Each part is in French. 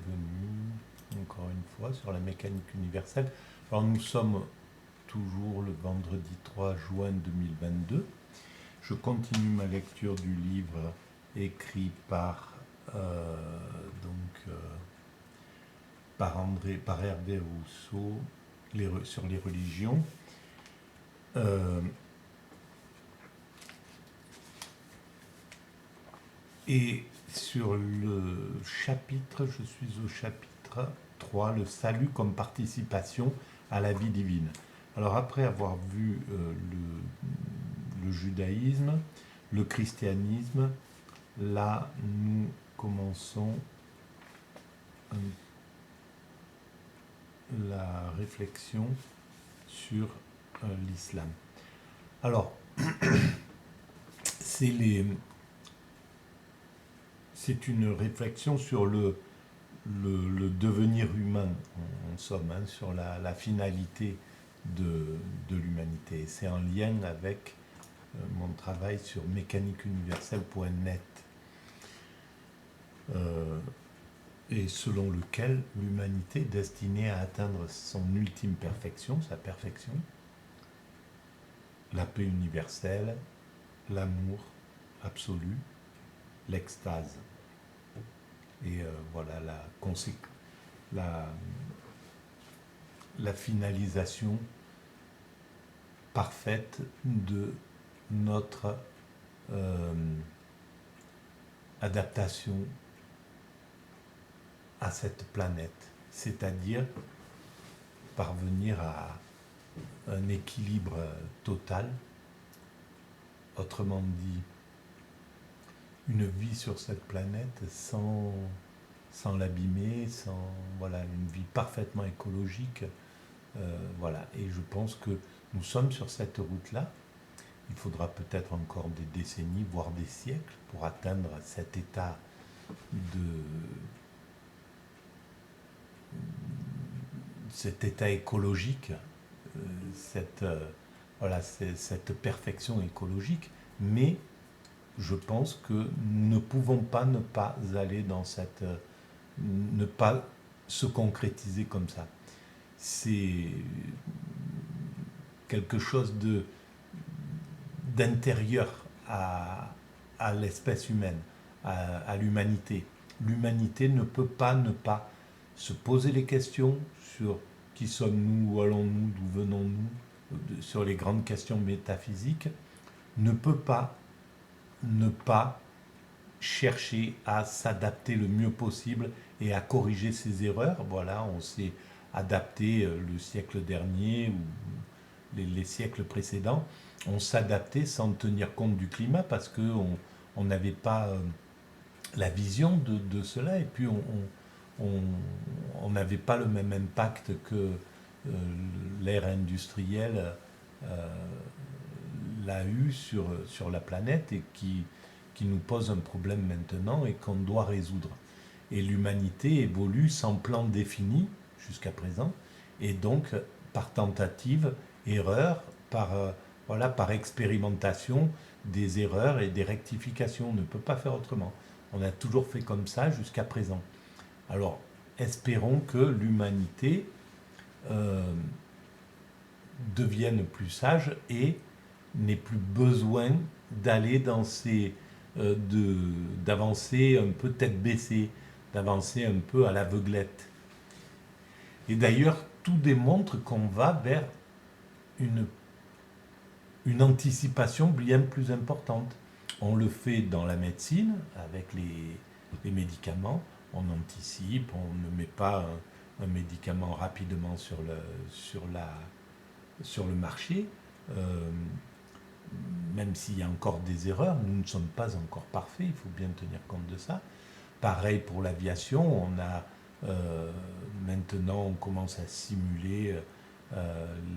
bienvenue encore une fois sur la mécanique universelle. Alors nous sommes toujours le vendredi 3 juin 2022. Je continue ma lecture du livre écrit par par Hervé Rousseau sur les religions. Et sur le chapitre, je suis au chapitre 3, le salut comme participation à la vie divine. Alors après avoir vu le judaïsme, le christianisme, là nous commençons la réflexion sur l'islam. Alors, c'est une réflexion sur le devenir humain, en somme, hein, sur la finalité de l'humanité. C'est en lien avec mon travail sur mécaniqueuniverselle.net, et selon lequel l'humanité est destinée à atteindre son ultime perfection, sa perfection, la paix universelle, l'amour absolu, l'extase. Et voilà la finalisation parfaite de notre adaptation à cette planète, c'est-à-dire parvenir à un équilibre total, autrement dit, une vie sur cette planète sans l'abîmer, une vie parfaitement écologique. Voilà. Et je pense que nous sommes sur cette route-là. Il faudra peut-être encore des décennies, voire des siècles, pour atteindre cet état écologique, cette perfection écologique, mais je pense que nous ne pouvons pas ne pas aller dans ne pas se concrétiser comme ça. C'est quelque chose d'intérieur à l'espèce humaine, à l'humanité. L'humanité ne peut pas ne pas se poser les questions sur qui sommes-nous, où allons-nous, d'où venons-nous, sur les grandes questions métaphysiques, ne peut pas ne pas chercher à s'adapter le mieux possible et à corriger ses erreurs. Voilà, on s'est adapté le siècle dernier ou les siècles précédents. On s'adaptait sans tenir compte du climat parce qu'on n'avait pas la vision de cela, et puis on n'avait pas le même impact que l'ère industrielle l'a eu sur la planète et qui nous pose un problème maintenant et qu'on doit résoudre. Et l'humanité évolue sans plan défini jusqu'à présent, et donc par tentative, erreur, par expérimentation des erreurs et des rectifications. On ne peut pas faire autrement. On a toujours fait comme ça jusqu'à présent. Alors, espérons que l'humanité devienne plus sage et n'ait plus besoin d'aller d'avancer un peu tête baissée, d'avancer un peu à l'aveuglette. Et d'ailleurs, tout démontre qu'on va vers une anticipation bien plus importante. On le fait dans la médecine, avec les médicaments. On anticipe, on ne met pas un médicament rapidement sur le marché. Même s'il y a encore des erreurs, nous ne sommes pas encore parfaits, il faut bien tenir compte de ça. Pareil pour l'aviation, maintenant on commence à simuler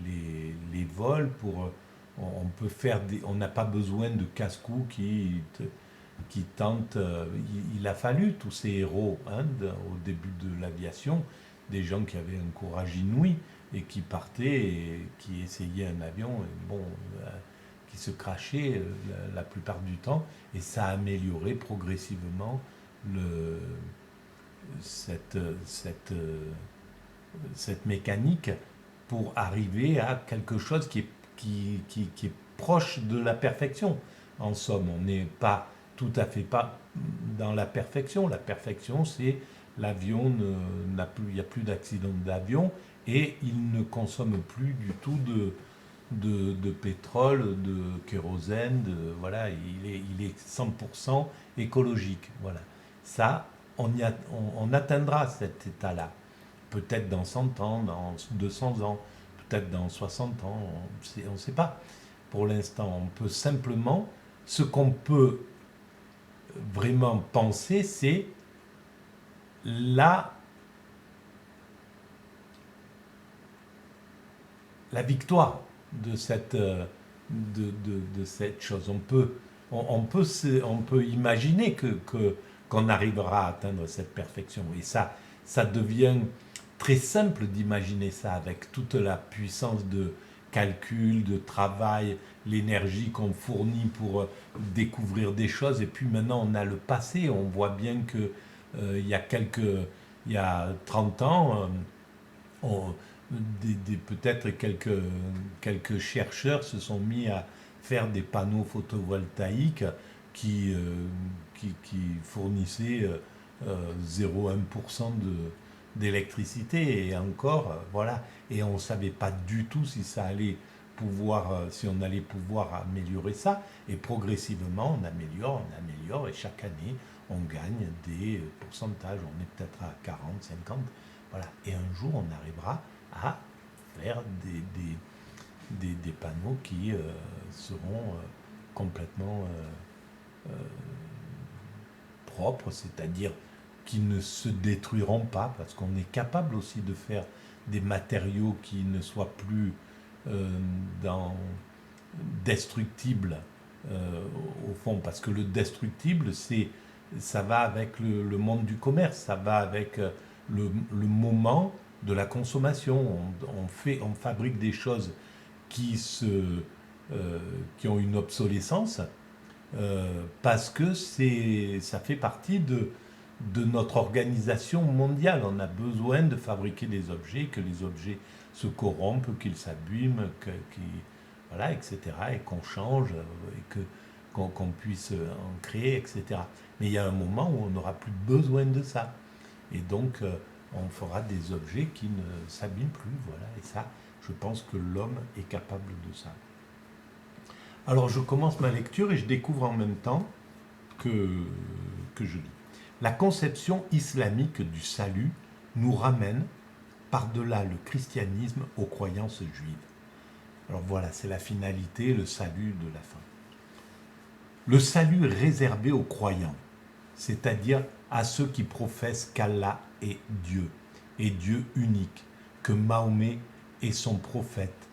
les vols on peut faire on n'a pas besoin de casse-cou qui tentent. Il a fallu tous ces héros au début de l'aviation, des gens qui avaient un courage inouï et qui partaient et qui essayaient un avion qui se crachait la plupart du temps, et ça a amélioré progressivement cette, cette, cette mécanique pour arriver à quelque chose qui est proche de la perfection. En somme, on n'est pas tout à fait pas dans la perfection. La perfection, c'est l'avion n'a plus, il n'y a plus d'accident d'avion et il ne consomme plus du tout de pétrole, de kérosène, voilà, il est 100% écologique. Voilà. Ça, on atteindra cet état-là. Peut-être dans 100 ans, dans 200 ans, peut-être dans 60 ans, on ne sait pas. Pour l'instant, on peut simplement, ce qu'on peut vraiment penser, c'est la, la victoire de de cette chose. On peut imaginer qu'on arrivera à atteindre cette perfection. Et ça devient très simple d'imaginer ça avec toute la puissance de calcul, de travail, l'énergie qu'on fournit pour découvrir des choses. Et puis maintenant, on a le passé. On voit bien que il y a 30 ans, on- peut-être quelques chercheurs se sont mis à faire des panneaux photovoltaïques qui, qui fournissaient 0,1% d'électricité et encore, voilà. Et on ne savait pas du tout si ça allait pouvoir, si on allait pouvoir améliorer ça. Et progressivement, on améliore et chaque année, on gagne des pourcentages. On est peut-être à 40, 50. Voilà. Et un jour, on arrivera à faire des panneaux qui seront complètement propres, c'est-à-dire qui ne se détruiront pas, parce qu'on est capable aussi de faire des matériaux qui ne soient plus euh, dans, destructibles au fond, parce que le destructible, ça va avec le monde du commerce, ça va avec le moment de la consommation. On fabrique des choses qui, qui ont une obsolescence parce que ça fait partie de notre organisation mondiale. On a besoin de fabriquer des objets, que les objets se corrompent, qu'ils s'abîment, voilà, etc. Et qu'on change, et qu'on puisse en créer, etc. Mais il y a un moment où on n'aura plus besoin de ça. Et donc, on fera des objets qui ne s'abîment plus. Voilà. Et ça, je pense que l'homme est capable de ça. Alors, je commence ma lecture et je découvre en même temps que je lis. La conception islamique du salut nous ramène par-delà le christianisme aux croyances juives. Alors voilà, c'est la finalité, le salut de la fin. Le salut est réservé aux croyants, c'est-à-dire à ceux qui professent qu'Allah est Dieu, et Dieu unique, que Mahomet est son prophète,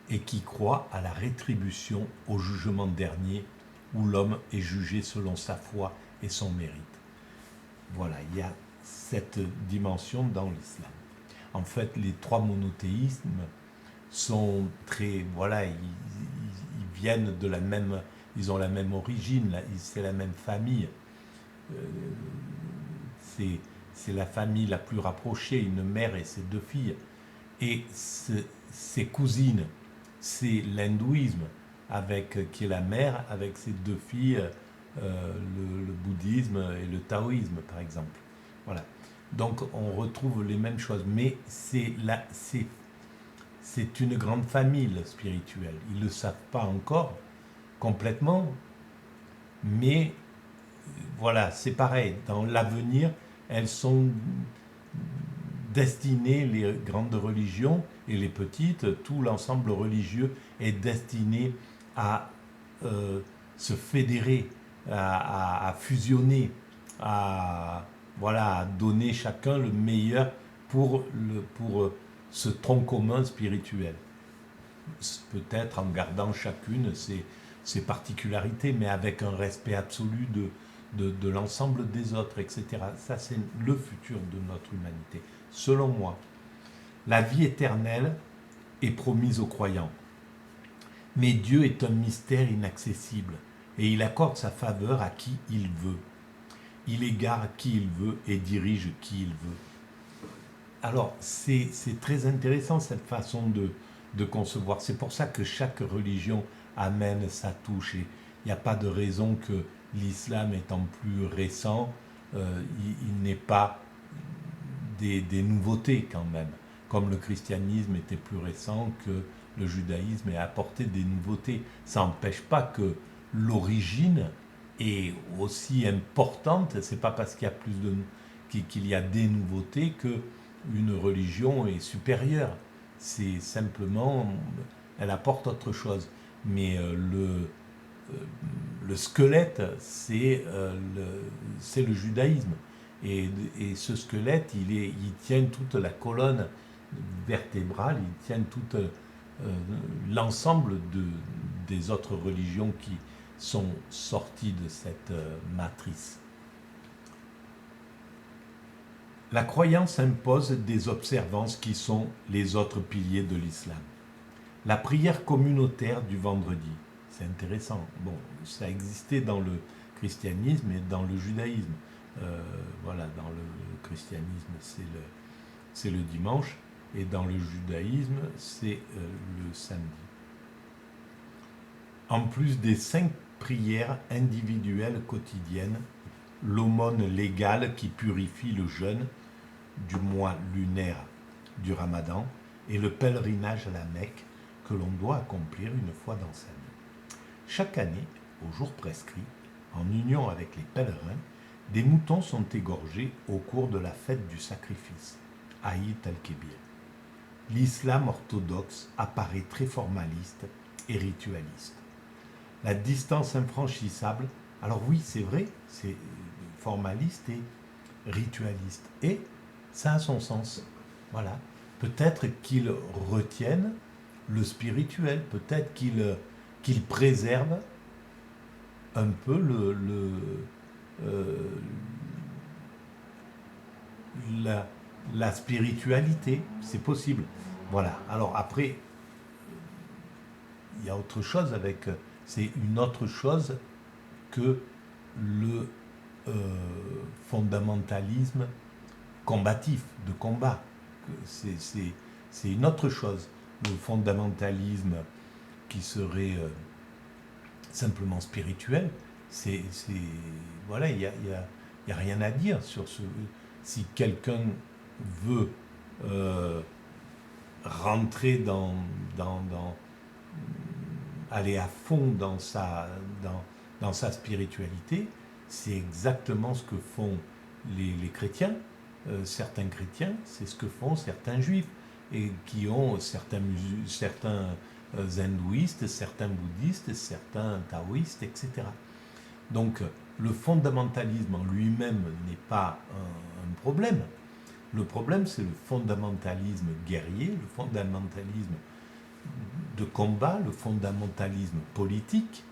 et qui croient à la rétribution au jugement dernier, où l'homme est jugé selon sa foi et son mérite. Voilà, il y a cette dimension dans l'islam. En fait, les trois monothéismes sont très, voilà, ils viennent de la même, ils ont la même origine, c'est la même famille. Euh, c'est la famille la plus rapprochée, une mère et ses deux filles. Et ses cousines, c'est l'hindouisme, qui est la mère, avec ses deux filles, le bouddhisme et le taoïsme, par exemple. Voilà. Donc on retrouve les mêmes choses, mais c'est une grande famille spirituelle. Ils ne le savent pas encore complètement, mais voilà, c'est pareil. Dans l'avenir, elles sont destinées, les grandes religions et les petites, tout l'ensemble religieux est destiné à se fédérer, à fusionner, voilà, à donner chacun le meilleur pour ce tronc commun spirituel. Peut-être en gardant chacune ses particularités, mais avec un respect absolu de l'ensemble des autres, etc. Ça, c'est le futur de notre humanité. Selon moi, la vie éternelle est promise aux croyants. Mais Dieu est un mystère inaccessible et il accorde sa faveur à qui il veut. il égare qui il veut et dirige qui il veut. Alors, c'est très intéressant cette façon de concevoir. C'est pour ça que chaque religion amène sa touche. Et il n'y a pas de raison que l'islam étant plus récent, il n'ait pas des nouveautés quand même. Comme le christianisme était plus récent que le judaïsme ait apporté des nouveautés. Ça n'empêche pas que l'origine est aussi importante. C'est pas parce qu'il y a qu'il y a des nouveautés que une religion est supérieure. C'est simplement, elle apporte autre chose. Mais le squelette, c'est le judaïsme. Et ce squelette, il tient toute la colonne vertébrale, il tient tout l'ensemble des autres religions qui sont sorties de cette matrice. La croyance impose des observances qui sont les autres piliers de l'islam. La prière communautaire du vendredi, c'est intéressant. Bon, ça existait dans le christianisme et dans le judaïsme. Voilà, dans le christianisme, c'est le dimanche, et dans le judaïsme, c'est le samedi. En plus des 5 prières individuelles quotidiennes, l'aumône légale qui purifie le jeûne du mois lunaire du Ramadan et le pèlerinage à la Mecque que l'on doit accomplir une fois dans sa vie. Chaque année, au jour prescrit, en union avec les pèlerins, des moutons sont égorgés au cours de la fête du sacrifice, Aïd al-Kébir. L'islam orthodoxe apparaît très formaliste et ritualiste. La distance infranchissable, alors oui, c'est vrai, c'est formaliste et ritualiste. Et ça a son sens. Voilà. Peut-être qu'ils retiennent le spirituel, peut-être qu'ils préservent un peu la spiritualité. C'est possible. Voilà. Alors après, il y a autre chose avec... C'est une autre chose que le fondamentalisme combatif, de combat. C'est une autre chose. Le fondamentalisme qui serait simplement spirituel, voilà, il y a rien à dire sur ce. Si quelqu'un veut rentrer aller à fond dans sa spiritualité, c'est exactement ce que font les chrétiens. Certains chrétiens, c'est ce que font certains juifs, et qui ont certains hindouistes, certains bouddhistes, certains taoïstes, etc. Donc le fondamentalisme en lui-même n'est pas un problème. Le problème, c'est le fondamentalisme guerrier, le fondamentalisme de combat, le fondamentalisme politique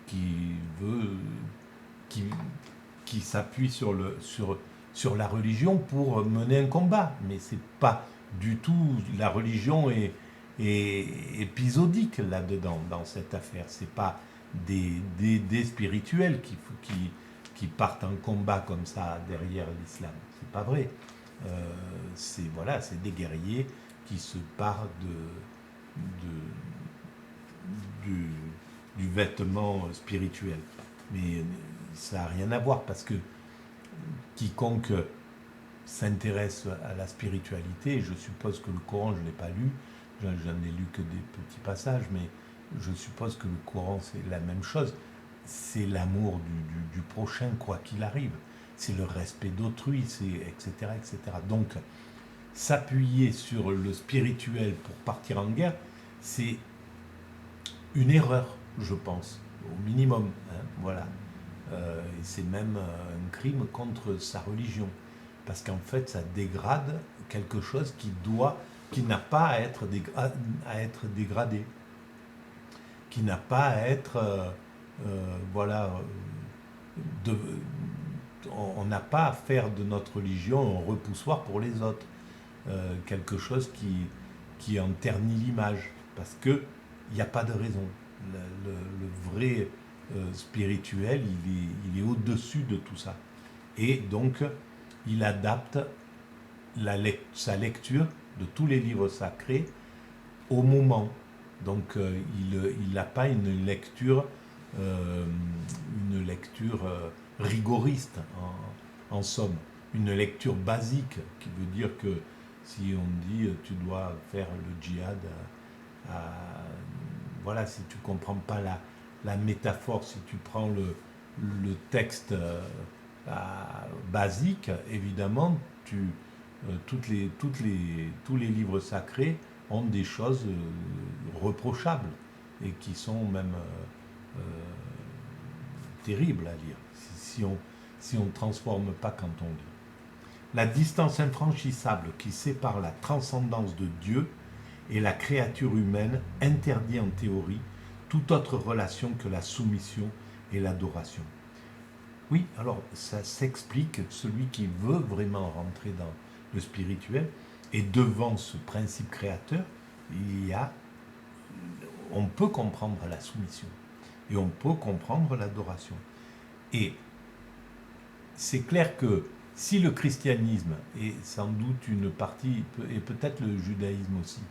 qui s'appuie sur la religion pour mener un combat. Mais c'est pas du tout, la religion est épisodique là-dedans, dans cette affaire. C'est pas des spirituels qui partent en combat comme ça derrière l'islam. C'est pas vrai. C'est des guerriers qui se parent du vêtement spirituel. Mais ça n'a rien à voir, parce que quiconque s'intéresse à la spiritualité, et je suppose que le Coran, je ne l'ai pas lu, j'en ai lu que des petits passages, mais je suppose que le Coran, c'est la même chose. C'est l'amour du prochain, quoi qu'il arrive. C'est le respect d'autrui, etc., etc. Donc, s'appuyer sur le spirituel pour partir en guerre, c'est une erreur, je pense, au minimum. Voilà. Et c'est même un crime contre sa religion, parce qu'en fait, ça dégrade quelque chose qui n'a pas à être dégradé, qui n'a pas à être, on n'a pas à faire de notre religion un repoussoir pour les autres, quelque chose qui en ternit l'image, parce qu'il n'y a pas de raison. Le vrai spirituel, il est au-dessus de tout ça. Et donc, il adapte sa lecture de tous les livres sacrés au moment. Donc, il n'a pas euh, une lecture rigoriste, en somme. Une lecture basique, qui veut dire que si on dit tu dois faire le djihad, voilà, si tu ne comprends pas la métaphore, si tu prends le texte basique, évidemment, tous les livres sacrés ont des choses reprochables et qui sont même terribles à lire si on ne transforme pas quand on lit. La distance infranchissable qui sépare la transcendance de Dieu et la créature humaine interdit en théorie toute autre relation que la soumission et l'adoration. Oui, alors ça s'explique, celui qui veut vraiment rentrer dans le spirituel, et devant ce principe créateur, on peut comprendre la soumission et on peut comprendre l'adoration. Et c'est clair que si le christianisme, et sans doute une partie, et peut-être le judaïsme aussi,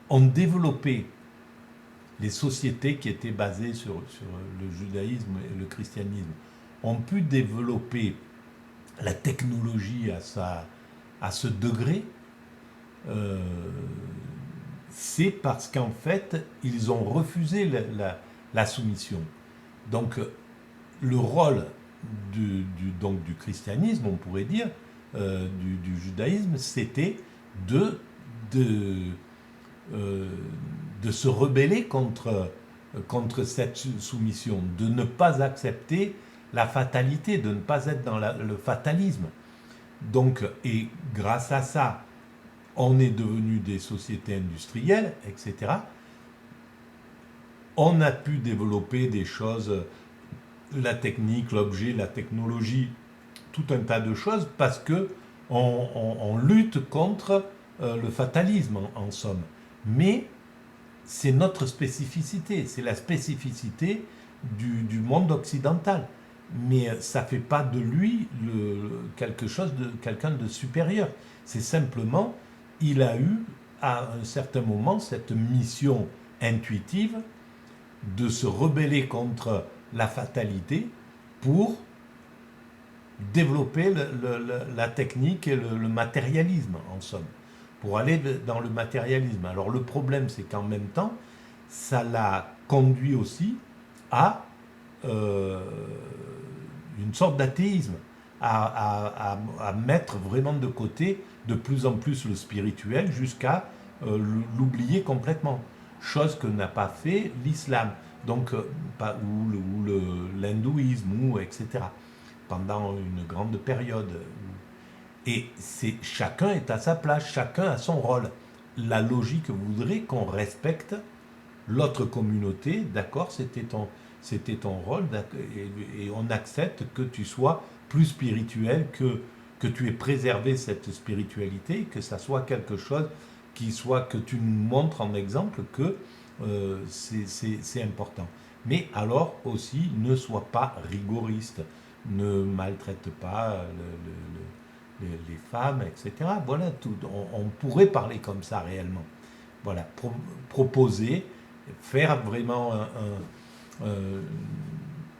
ont développé les sociétés qui étaient basées sur le judaïsme et le christianisme, ont pu développer la technologie à ce degré, c'est parce qu'en fait, ils ont refusé la soumission. Donc, le rôle du christianisme, on pourrait dire, du judaïsme, c'était de se rebeller contre cette soumission, de ne pas accepter la fatalité, de ne pas être dans le fatalisme. Donc, et grâce à ça, on est devenu des sociétés industrielles, etc. On a pu développer des choses, la technique, l'objet, la technologie, tout un tas de choses, parce que on lutte contre le fatalisme, en somme. Mais c'est notre spécificité, c'est la spécificité du monde occidental. Mais ça ne fait pas de lui quelqu'un de supérieur. C'est simplement, il a eu à un certain moment cette mission intuitive de se rebeller contre la fatalité pour développer la technique et le matérialisme, en somme, pour aller dans le matérialisme. Alors le problème, c'est qu'en même temps, ça l'a conduit aussi à une sorte d'athéisme, à mettre vraiment de côté de plus en plus le spirituel jusqu'à l'oublier complètement, chose que n'a pas fait l'islam, donc, ou l'hindouisme, etc., pendant une grande période. Et chacun est à sa place, chacun a son rôle. La logique voudrait qu'on respecte l'autre communauté, d'accord, c'était ton rôle, et on accepte que tu sois plus spirituel, que tu aies préservé cette spiritualité, que ça soit quelque chose que tu nous montres en exemple que c'est important. Mais alors aussi, ne sois pas rigoriste, ne maltraite pas les femmes, etc. Voilà, on pourrait parler comme ça réellement. Voilà, proposer, faire vraiment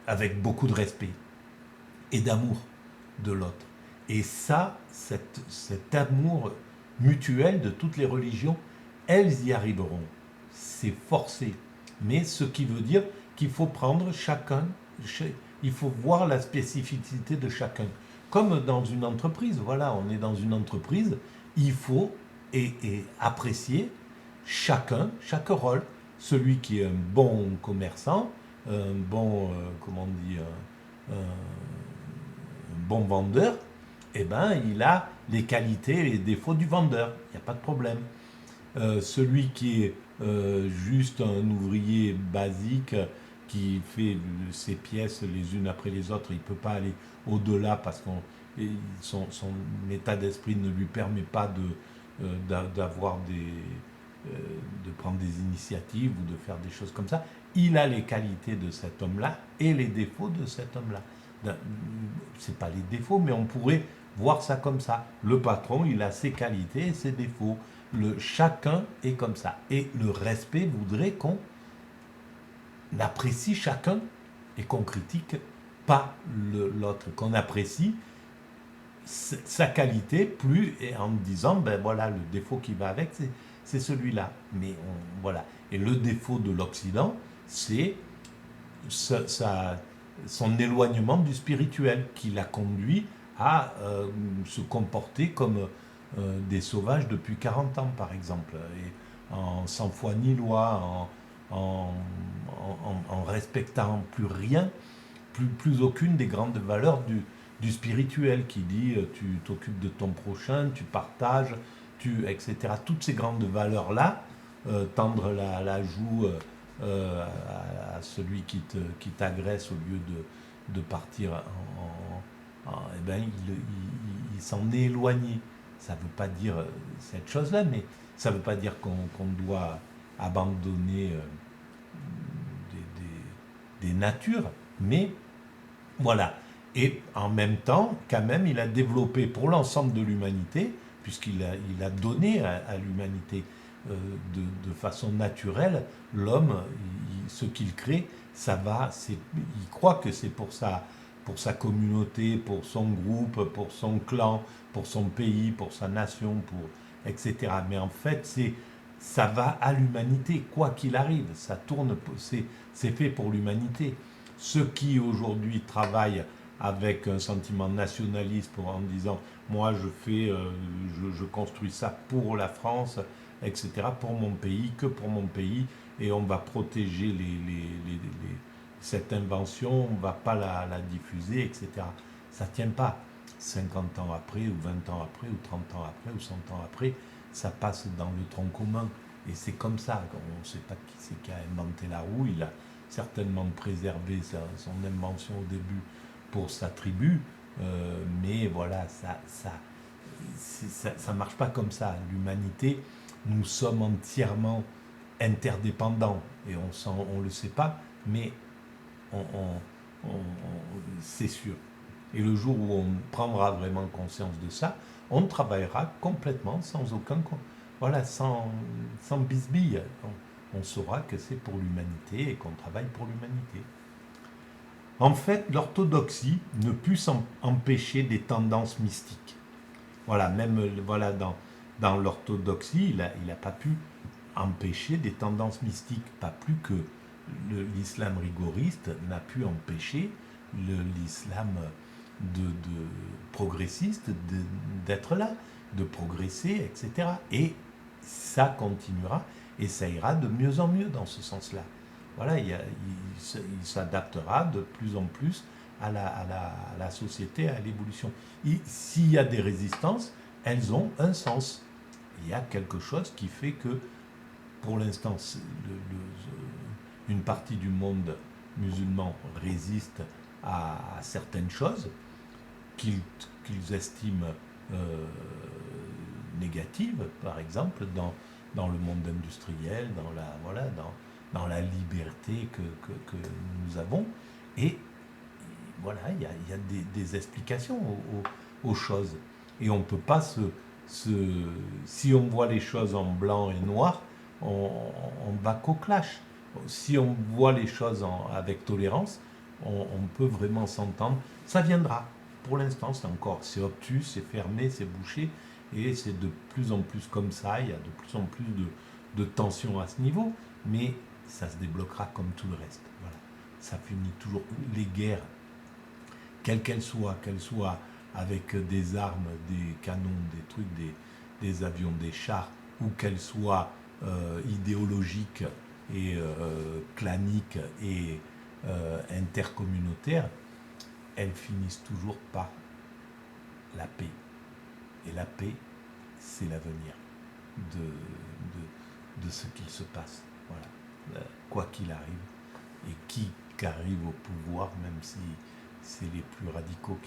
avec beaucoup de respect et d'amour de l'autre. Et ça, cet amour mutuel de toutes les religions, elles y arriveront. C'est forcé. Mais ce qui veut dire qu'il faut prendre chacun, il faut voir la spécificité de chacun. Comme dans une entreprise, voilà, on est dans une entreprise, il faut apprécier chaque rôle. Celui qui est un bon commerçant, un bon, un bon vendeur, eh ben, il a les qualités et les défauts du vendeur, il n'y a pas de problème. Celui qui est juste un ouvrier basique, qui fait ses pièces les unes après les autres, il ne peut pas aller au-delà parce que son état d'esprit ne lui permet pas d'avoir de prendre des initiatives ou de faire des choses comme ça. Il a les qualités de cet homme-là et les défauts de cet homme-là. C'est pas les défauts, mais on pourrait voir ça comme ça. Le patron, il a ses qualités et ses défauts. Chacun est comme ça. Et le respect voudrait qu'on apprécie chacun et qu'on critique pas l'autre, qu'on apprécie sa qualité plus et en disant ben voilà le défaut qui va avec c'est celui-là. Mais voilà. Et le défaut de l'Occident, c'est son éloignement du spirituel qui l'a conduit à se comporter comme des sauvages depuis 40 ans, par exemple, et sans foi ni loi, en respectant plus rien, plus aucune des grandes valeurs du spirituel qui dit tu t'occupes de ton prochain, tu partages, etc. Toutes ces grandes valeurs-là, tendre la joue à celui qui t'agresse au lieu de partir eh ben, il s'en est éloigné. Ça ne veut pas dire cette chose-là, mais ça ne veut pas dire qu'on doit abandonner des natures, mais voilà. Et en même temps, quand même, il a développé pour l'ensemble de l'humanité, puisqu'il a donné à l'humanité de façon naturelle, l'homme, ce qu'il crée, il croit que c'est pour sa communauté, pour son groupe, pour son clan, pour son pays, pour sa nation, etc. Mais en fait, ça va à l'humanité, quoi qu'il arrive. Ça tourne, c'est fait pour l'humanité. Ceux qui aujourd'hui travaillent avec un sentiment nationaliste en disant moi je construis ça pour la France, etc., pour mon pays, que pour mon pays, et on va protéger cette invention, on ne va pas la diffuser, etc. Ça ne tient pas. 50 ans après, ou 20 ans après, ou 30 ans après, ou 100 ans après, ça passe dans le tronc commun. Et c'est comme ça. On ne sait pas qui c'est qui a inventé la roue. Il a certainement préservé son invention au début pour sa tribu. Mais voilà, ça marche pas comme ça. L'humanité, nous sommes entièrement interdépendants. Et on le sait pas, mais c'est sûr. Et le jour où on prendra vraiment conscience de ça, on travaillera complètement sans aucun... Voilà, sans bisbille. On saura que c'est pour l'humanité et qu'on travaille pour l'humanité. En fait, l'orthodoxie ne put empêcher des tendances mystiques. Voilà, même voilà, dans l'orthodoxie, il n'a pas pu empêcher des tendances mystiques, pas plus que l'islam rigoriste n'a pu empêcher l'islam de progressiste d'être là, de progresser, etc. Et ça continuera et ça ira de mieux en mieux dans ce sens-là. Voilà, il s'adaptera de plus en plus à la société, à l'évolution. S'il y a des résistances, elles ont un sens. Il y a quelque chose qui fait que, pour l'instant, une partie du monde musulman résiste à certaines choses qu'ils estiment négatives, par exemple, dans le monde industriel, dans la liberté que nous avons. Et voilà, il y a des explications aux choses. Et on ne peut pas si on voit les choses en blanc et noir, on va qu'au clash. Si on voit les choses avec tolérance, on peut vraiment s'entendre. Ça viendra. Pour l'instant, c'est obtus, c'est fermé, c'est bouché, et c'est de plus en plus comme ça. Il y a de plus en plus de tensions à ce niveau, mais ça se débloquera comme tout le reste. Voilà. Ça finit toujours. Les guerres, quelles qu'elles soient avec des armes, des canons, des trucs, des avions, des chars, ou qu'elles soient idéologiques et claniques et intercommunautaires, elles finissent toujours par la paix. Et la paix, c'est l'avenir de ce qu'il se passe. Voilà. Quoi qu'il arrive, et qui arrive au pouvoir, même si c'est les plus radicaux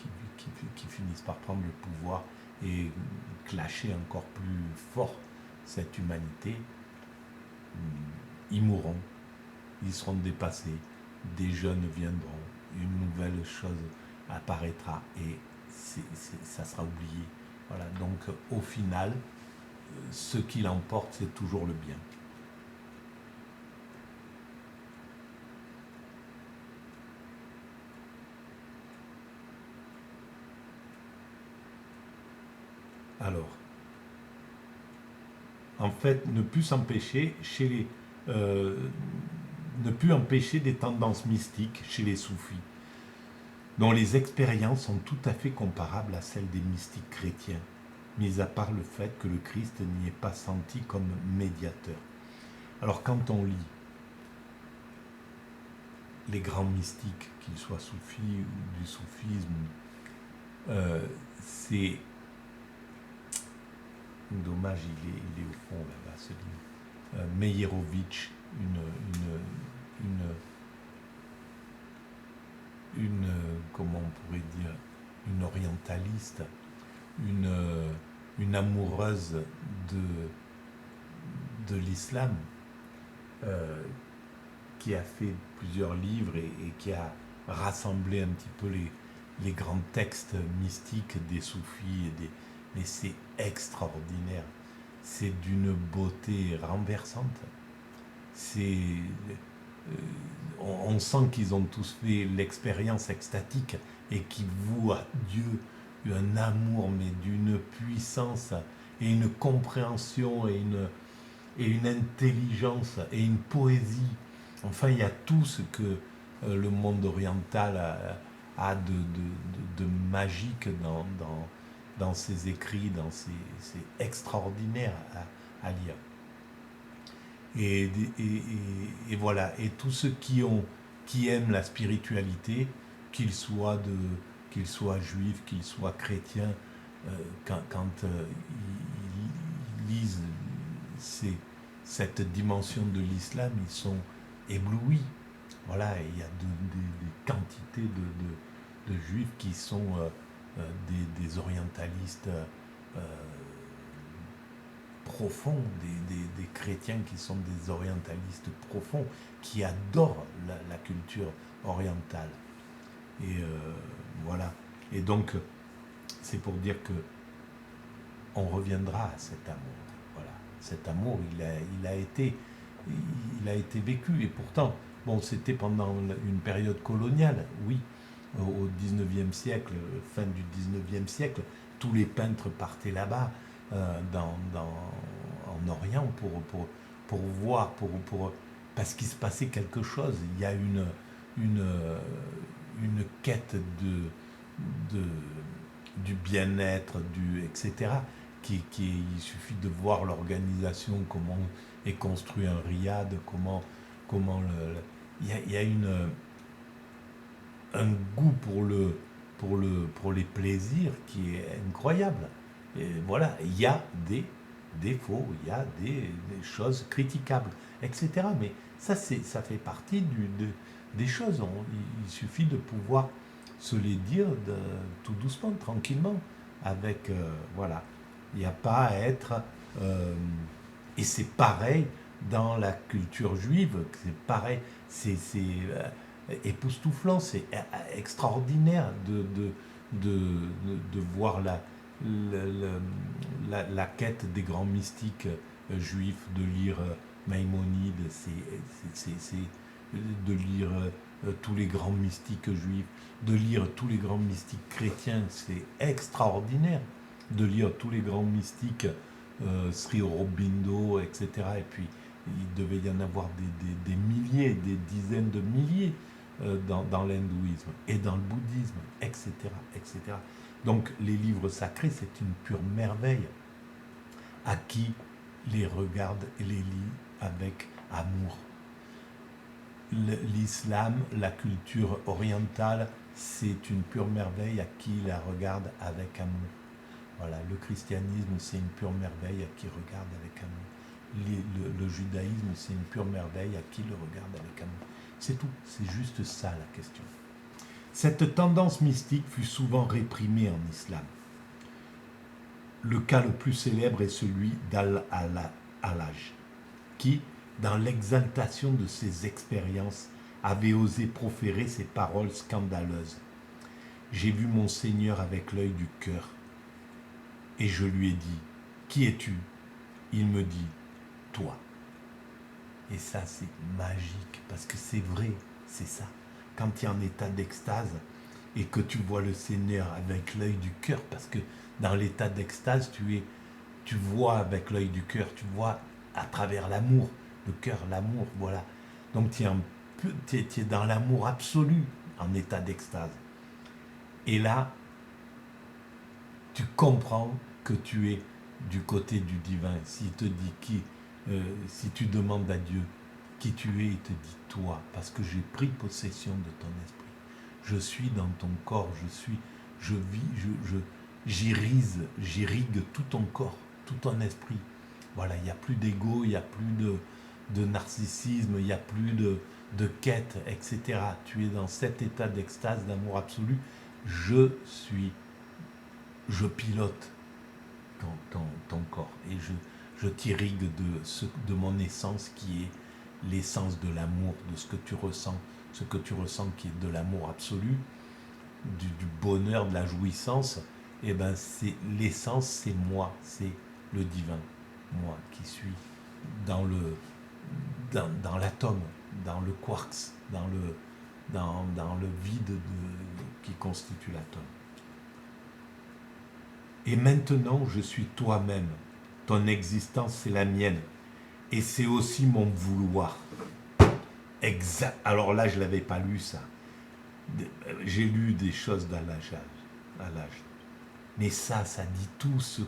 qui finissent par prendre le pouvoir et clasher encore plus fort cette humanité, ils mourront, ils seront dépassés, des jeunes viendront, une nouvelle chose apparaîtra et ça sera oublié. Voilà, donc au final, ce qui l'emporte, c'est toujours le bien. Alors, en fait, ne plus s'empêcher ne plus empêcher des tendances mystiques chez les soufis, dont les expériences sont tout à fait comparables à celles des mystiques chrétiens, mis à part le fait que le Christ n'y est pas senti comme médiateur. Alors quand on lit les grands mystiques, qu'ils soient soufis ou du soufisme, c'est dommage, il est au fond là-bas, ce livre. Meyerowitsch, comment on pourrait dire, une orientaliste, une amoureuse de l'islam, qui a fait plusieurs livres et qui a rassemblé un petit peu les grands textes mystiques des soufis. Mais c'est extraordinaire. C'est d'une beauté renversante. On sent qu'ils ont tous fait l'expérience extatique et qu'ils vouent à Dieu un amour, mais d'une puissance et une compréhension et une intelligence et une poésie. Enfin, il y a tout ce que le monde oriental a de magique dans ses écrits, c'est extraordinaire à lire. Et voilà. Et tous ceux qui aiment la spiritualité, qu'ils soient juifs, qu'ils soient chrétiens, quand ils lisent cette dimension de l'islam, ils sont éblouis. Voilà, et il y a des quantités de juifs qui sont des orientalistes profonds, des chrétiens qui sont des orientalistes profonds, qui adorent la culture orientale. Et voilà. Et donc, c'est pour dire que on reviendra à cet amour. Voilà. Cet amour, il a été vécu. Et pourtant, bon, c'était pendant une période coloniale, oui. Au 19e siècle, fin du 19e siècle, tous les peintres partaient là-bas, en Orient, pour voir, parce qu'il se passait quelque chose. Il y a une quête du bien-être, etc. Il suffit de voir l'organisation, comment est construit un riad, il y a un goût pour les plaisirs qui est incroyable. Et voilà, il y a des défauts, il y a des choses critiquables, etc. Mais ça fait partie des choses. Il suffit de pouvoir se les dire tout doucement, tranquillement, avec voilà. Il n'y a pas à être et c'est pareil dans la culture juive, c'est pareil, c'est époustouflant, c'est extraordinaire de voir la quête des grands mystiques juifs, de lire Maïmonide, de lire tous les grands mystiques juifs, de lire tous les grands mystiques chrétiens, c'est extraordinaire, de lire tous les grands mystiques Sri Aurobindo, etc. Et puis il devait y en avoir des milliers, des dizaines de milliers dans l'hindouisme et dans le bouddhisme, etc., etc. Donc les livres sacrés, c'est une pure merveille à qui les regarde et les lit avec amour. L'islam, la culture orientale, c'est une pure merveille à qui la regarde avec amour. Voilà, le christianisme, c'est une pure merveille à qui regarde avec amour. Le judaïsme, c'est une pure merveille à qui le regarde avec amour. C'est tout, c'est juste ça la question. Cette tendance mystique fut souvent réprimée en islam. Le cas le plus célèbre est celui d'Al-Hallaj, qui, dans l'exaltation de ses expériences, avait osé proférer ces paroles scandaleuses. J'ai vu mon Seigneur avec l'œil du cœur, et je lui ai dit, qui es-tu? Il me dit, toi. Et ça, c'est magique, parce que c'est vrai, c'est ça. Quand tu es en état d'extase, et que tu vois le Seigneur avec l'œil du cœur, parce que dans l'état d'extase, tu vois avec l'œil du cœur, tu vois à travers l'amour, le cœur, l'amour, voilà. Donc tu es dans l'amour absolu, en état d'extase. Et là, tu comprends que tu es du côté du divin. S'il te dit si tu demandes à Dieu qui tu es, il te dit toi, parce que j'ai pris possession de ton esprit. Je suis dans ton corps, je vis, j'irrigue tout ton corps, tout ton esprit. Voilà, il n'y a plus d'ego, il n'y a plus de narcissisme, il n'y a plus de quête, etc. Tu es dans cet état d'extase, d'amour absolu. Je pilote ton corps et je t'irrigue de mon essence qui est l'essence de l'amour, de ce que tu ressens qui est de l'amour absolu, du bonheur, de la jouissance. Et ben c'est l'essence, c'est moi, c'est le divin, moi qui suis dans l'atome, dans le quarks, dans le vide qui constitue l'atome. Et maintenant, je suis toi-même. Ton existence, c'est la mienne. Et c'est aussi mon vouloir. Exact. Alors là, je ne l'avais pas lu, ça. J'ai lu des choses à l'âge. Mais ça dit tout ce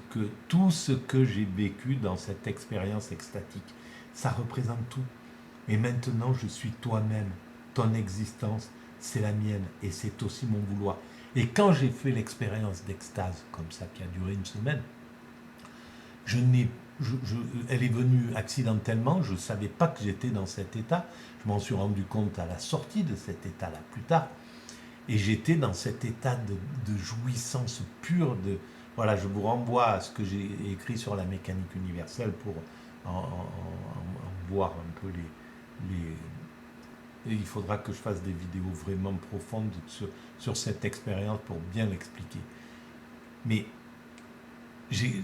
que j'ai vécu dans cette expérience extatique. Ça représente tout. Et maintenant, je suis toi-même. Ton existence, c'est la mienne. Et c'est aussi mon vouloir. Et quand j'ai fait l'expérience d'extase, comme ça, qui a duré une semaine, elle est venue accidentellement, je ne savais pas que j'étais dans cet état, je m'en suis rendu compte à la sortie de cet état-là plus tard, et j'étais dans cet état de jouissance pure, voilà, je vous renvoie à ce que j'ai écrit sur la mécanique universelle pour en voir un peu et il faudra que je fasse des vidéos vraiment profondes sur cette expérience pour bien l'expliquer. Mais j'ai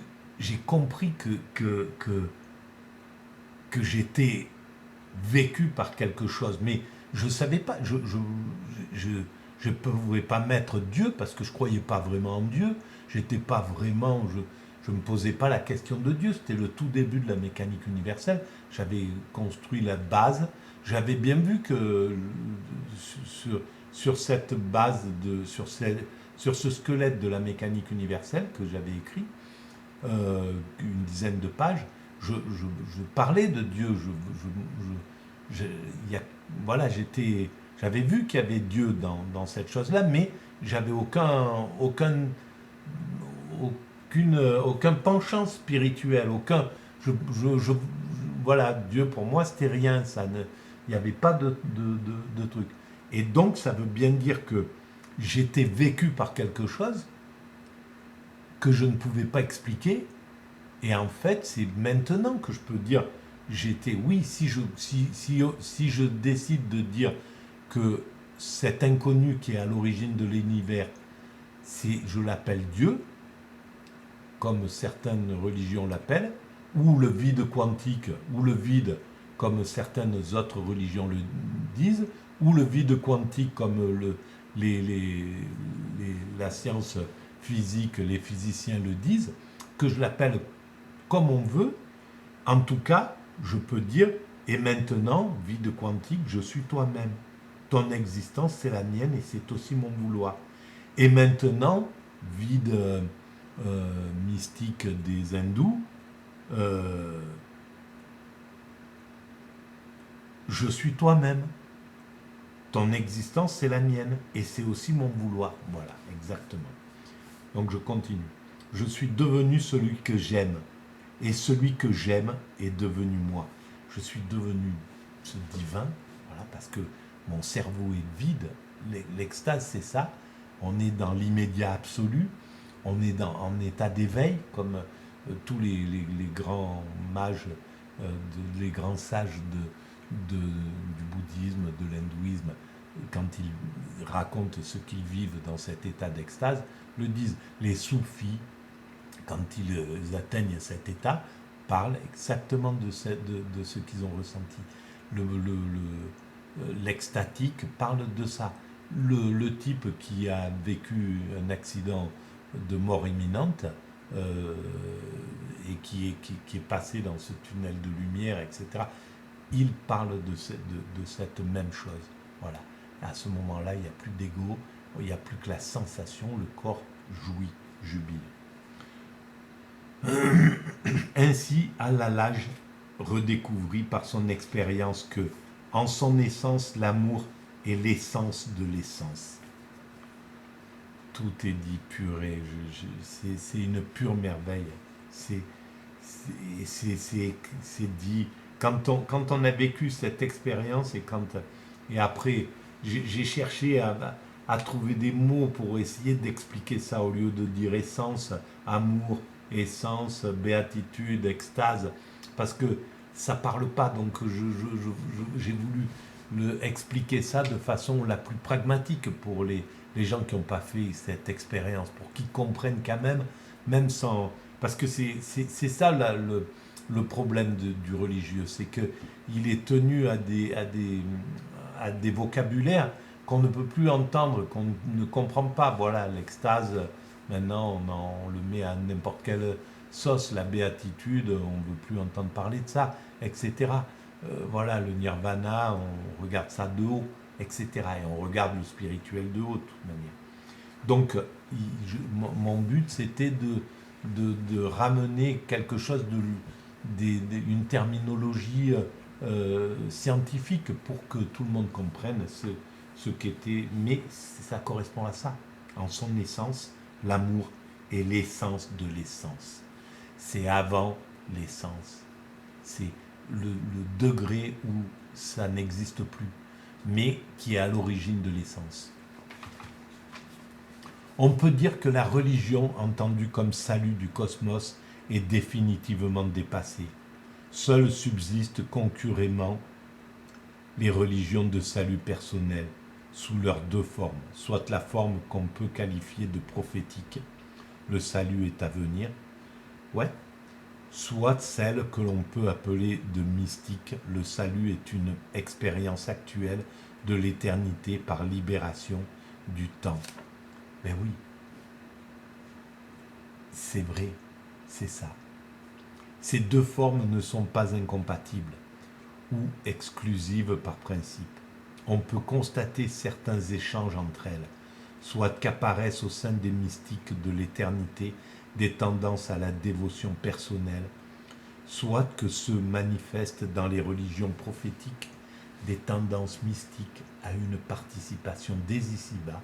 compris que j'étais vécu par quelque chose, mais je ne savais pas, je ne pouvais pas mettre Dieu parce que je ne croyais pas vraiment en Dieu, j'étais pas vraiment, je ne me posais pas la question de Dieu, c'était le tout début de la mécanique universelle, j'avais construit la base, j'avais bien vu que sur cette base, sur ce squelette de la mécanique universelle que j'avais écrit, une dizaine de pages, je parlais de Dieu, voilà, j'avais vu qu'il y avait Dieu dans cette chose-là, mais j'avais aucun penchant spirituel, voilà, Dieu pour moi c'était rien, il n'y avait pas de truc. Et donc ça veut bien dire que j'étais vécu par quelque chose que je ne pouvais pas expliquer, et en fait c'est maintenant que je peux dire oui, si je décide de dire que cet inconnu qui est à l'origine de l'univers, je l'appelle Dieu, comme certaines religions l'appellent, ou le vide quantique, ou le vide comme certaines autres religions le disent, ou le vide quantique comme la science physique, les physiciens le disent, que je l'appelle comme on veut. En tout cas, je peux dire, et maintenant, vide quantique, je suis toi-même. Ton existence, c'est la mienne et c'est aussi mon vouloir. Et maintenant, vide mystique des hindous, je suis toi-même. Ton existence, c'est la mienne et c'est aussi mon vouloir. Voilà, exactement. Donc je continue. Je suis devenu celui que j'aime et celui que j'aime est devenu moi. Je suis devenu ce divin, voilà, parce que mon cerveau est vide. L'extase, c'est ça. On est dans l'immédiat absolu. On est en état d'éveil, comme tous les grands mages les grands sages du bouddhisme, de l'hindouisme, quand ils racontent ce qu'ils vivent dans cet état d'extase, le disent. Les soufis, quand ils atteignent cet état, parlent exactement de ce qu'ils ont ressenti. L'extatique parle de ça. Le type qui a vécu un accident de mort imminente et qui est passé dans ce tunnel de lumière, etc., il parle de cette même chose. Voilà. À ce moment-là, il n'y a plus d'ego, il n'y a plus que la sensation, le corps jouit, jubile. Ainsi, Al-Hallaj redécouvrit par son expérience que, en son essence, l'amour est l'essence de l'essence. Tout est dit purée, c'est une pure merveille. C'est dit. Quand on a vécu cette expérience et après, j'ai cherché à trouver des mots pour essayer d'expliquer ça au lieu de dire essence, amour, essence, béatitude, extase, parce que ça parle pas, donc j'ai voulu expliquer ça de façon la plus pragmatique pour les gens qui n'ont pas fait cette expérience, pour qu'ils comprennent quand même sans... Parce que c'est ça là, le problème du religieux, c'est qu'il est tenu à des vocabulaires qu'on ne peut plus entendre, qu'on ne comprend pas. Voilà, l'extase, maintenant on le met à n'importe quelle sauce, la béatitude, on ne veut plus entendre parler de ça, etc. Voilà, le nirvana, on regarde ça de haut, etc. Et on regarde le spirituel de haut, de toute manière. Donc, mon but, c'était de ramener quelque chose, une terminologie scientifique pour que tout le monde comprenne ce qu'était. Mais ça correspond à ça. En son essence, l'amour est l'essence de l'essence. C'est avant l'essence. C'est le degré où ça n'existe plus, mais qui est à l'origine de l'essence. On peut dire que la religion, entendue comme salut du cosmos, est définitivement dépassée. Seules subsistent concurremment les religions de salut personnel, sous leurs deux formes, soit la forme qu'on peut qualifier de prophétique, le salut est à venir, ouais, soit celle que l'on peut appeler de mystique, le salut est une expérience actuelle de l'éternité par libération du temps. Ben oui, c'est vrai, c'est ça. Ces deux formes ne sont pas incompatibles ou exclusives par principe. On peut constater certains échanges entre elles, soit qu'apparaissent au sein des mystiques de l'éternité des tendances à la dévotion personnelle, soit que se manifestent dans les religions prophétiques des tendances mystiques à une participation dès ici-bas,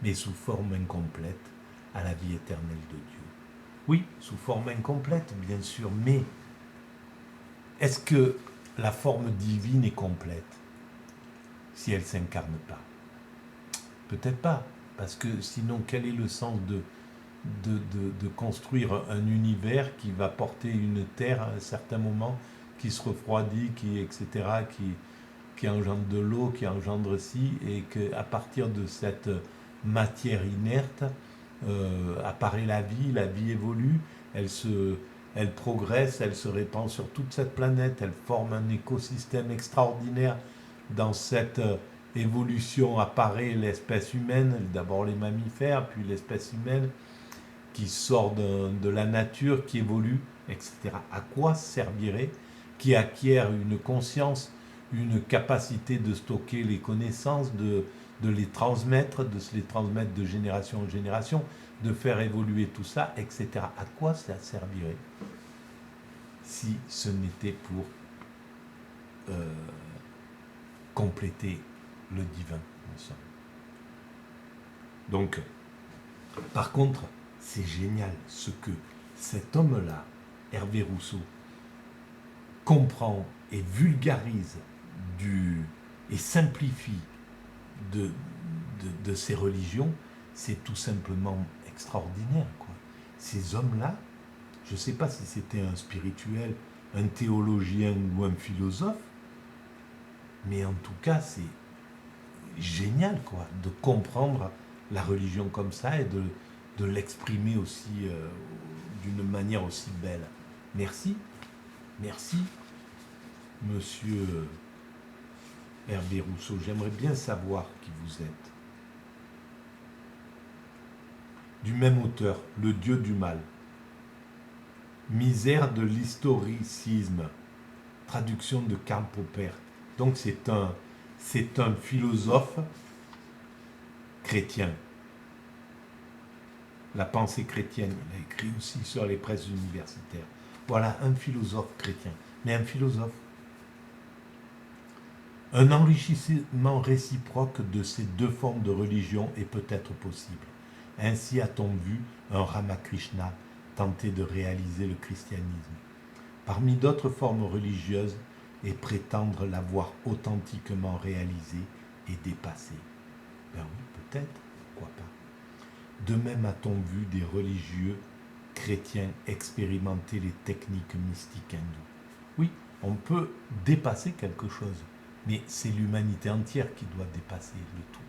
mais sous forme incomplète, à la vie éternelle de Dieu. Oui, sous forme incomplète, bien sûr, mais est-ce que la forme divine est complète si elle ne s'incarne pas? Peut-être pas, parce que sinon, quel est le sens de construire un univers qui va porter une terre à un certain moment, qui se refroidit, etc., qui engendre de l'eau, qui engendre ci, et qu'à partir de cette matière inerte apparaît la vie évolue, elle progresse, elle se répand sur toute cette planète, elle forme un écosystème extraordinaire. Dans cette évolution apparaît l'espèce humaine, d'abord les mammifères, puis l'espèce humaine qui sort de la nature, qui évolue, etc. À quoi servirait, qui acquiert une conscience, une capacité de stocker les connaissances, de les transmettre, de se les transmettre de génération en génération, de faire évoluer tout ça, etc. À quoi ça servirait si ce n'était pour compléter le divin ensemble. Donc, par contre, c'est génial ce que cet homme-là, Hervé Rousseau, comprend et vulgarise et simplifie de ces religions, c'est tout simplement extraordinaire, quoi. Ces hommes-là, je ne sais pas si c'était un spirituel, un théologien ou un philosophe, mais en tout cas, c'est génial, quoi, de comprendre la religion comme ça et de l'exprimer aussi d'une manière aussi belle. Merci, merci, monsieur Hervé Rousseau. J'aimerais bien savoir qui vous êtes. Du même auteur, Le Dieu du mal. Misère de l'historicisme. Traduction de Karl Popper. Donc c'est un philosophe chrétien. La pensée chrétienne, il a écrit aussi sur les presses universitaires. Voilà, un philosophe chrétien. Mais un philosophe. Un enrichissement réciproque de ces deux formes de religion est peut-être possible. Ainsi a-t-on vu un Ramakrishna tenter de réaliser le christianisme, parmi d'autres formes religieuses, et prétendre l'avoir authentiquement réalisée et dépassée. Ben oui, peut-être, pourquoi pas. De même a-t-on vu des religieux chrétiens expérimenter les techniques mystiques hindoues. Oui, on peut dépasser quelque chose, mais c'est l'humanité entière qui doit dépasser le tout,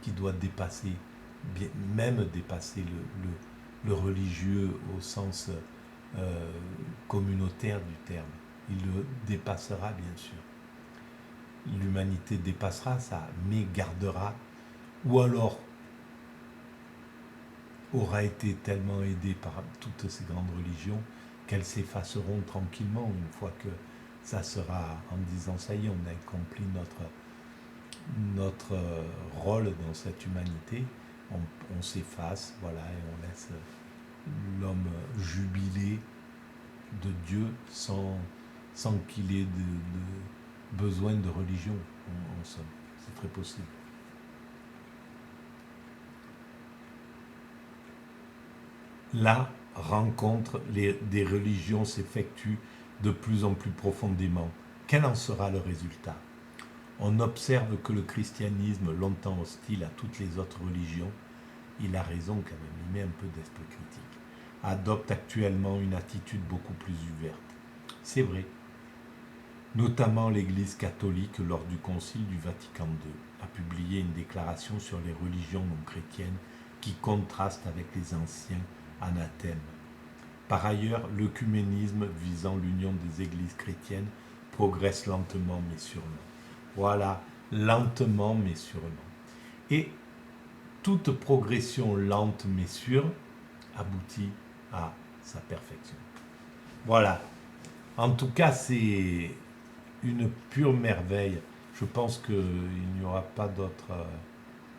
qui doit dépasser, même dépasser le religieux au sens communautaire du terme. Il le dépassera, bien sûr. L'humanité dépassera ça, mais gardera, ou alors aura été tellement aidée par toutes ces grandes religions qu'elles s'effaceront tranquillement une fois que ça sera, en disant ça y est, on a accompli notre rôle dans cette humanité, on s'efface, voilà, et on laisse l'homme jubiler de Dieu sans qu'il ait de besoin de religion, en somme. C'est très possible. La rencontre des religions s'effectue de plus en plus profondément. Quel en sera le résultat? On observe que le christianisme, longtemps hostile à toutes les autres religions, il a raison quand même, il met un peu d'esprit critique, adopte actuellement une attitude beaucoup plus ouverte. C'est vrai. Notamment l'Église catholique, lors du Concile du Vatican II, a publié une déclaration sur les religions non chrétiennes qui contraste avec les anciens anathèmes. Par ailleurs, l'œcuménisme visant l'union des églises chrétiennes progresse lentement mais sûrement. Voilà, lentement mais sûrement. Et toute progression lente mais sûre aboutit à sa perfection. Voilà. En tout cas, c'est une pure merveille. Je pense qu'il n'y aura pas d'autre.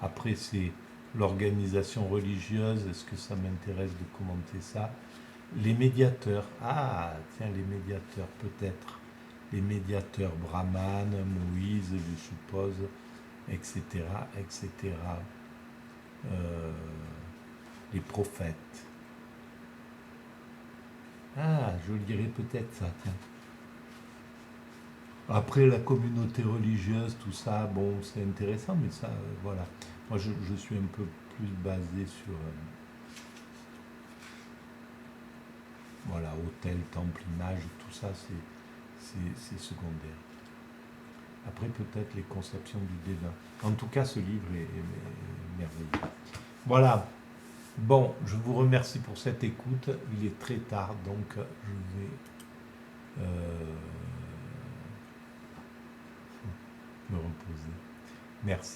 Après, c'est l'organisation religieuse. Est-ce que ça m'intéresse de commenter ça? Les médiateurs. Ah, tiens, les médiateurs, peut-être. Les médiateurs Brahman, Moïse, je suppose, etc., etc. Les prophètes. Ah, je lirai peut-être ça, tiens. Après, la communauté religieuse, tout ça, bon, c'est intéressant, mais ça, voilà. Moi, je suis un peu plus basé sur, voilà, hôtel, temple, image, tout ça, c'est secondaire. Après, peut-être les conceptions du divin. En tout cas, ce livre est merveilleux. Voilà. Bon, je vous remercie pour cette écoute. Il est très tard, donc je vais me reposer. Merci.